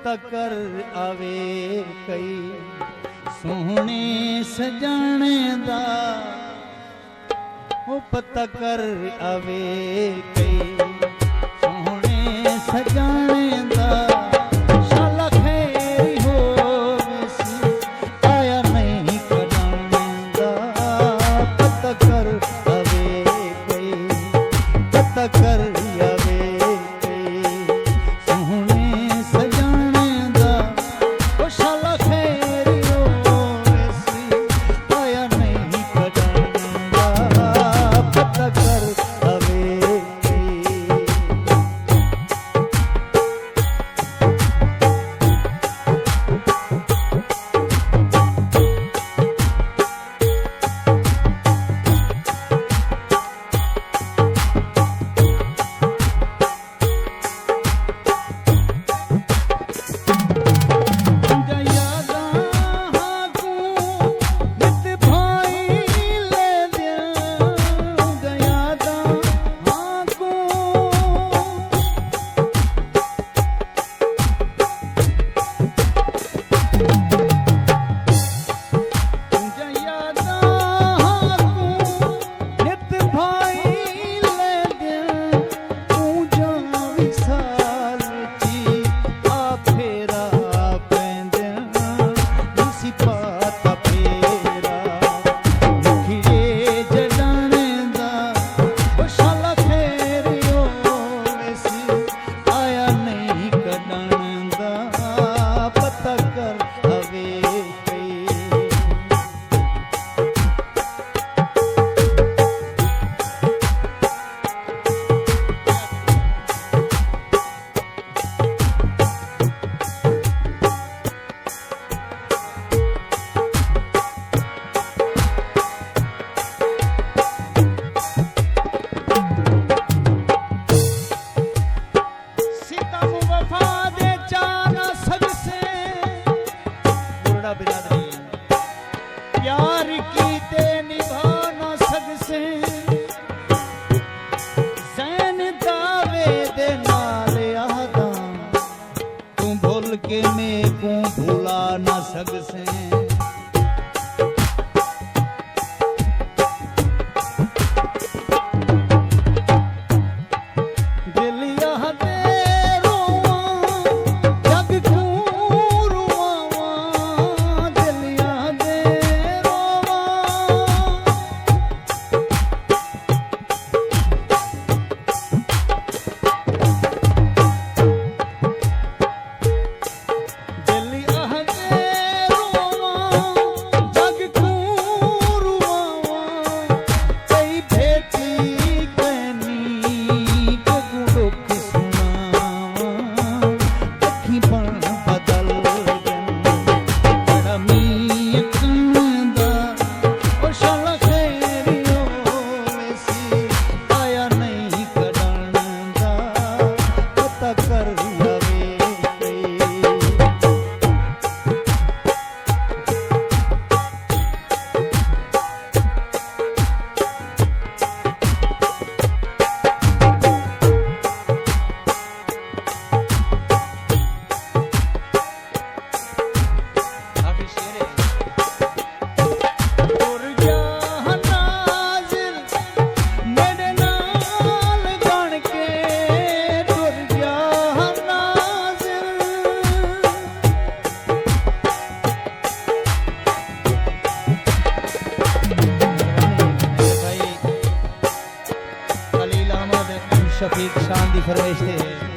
पता कर आवे कई सोहने सजाने दा ओ पता कर आवे कई सोहने सजाने दा शाला खैरी हो वैसी आया नहीं कदाने दा पता कर आवे कई पता कर आवे कई सोहने सजाने दा ओ शाला खैरी हो वैसी आया नहीं कदाने दा पता कर आवे कई प्यार की ते निभा न सकसे सैन दावे दे नाल आदा तू भूल के मैं को भुला न सकसे शफीक शान दी फरमाइश है।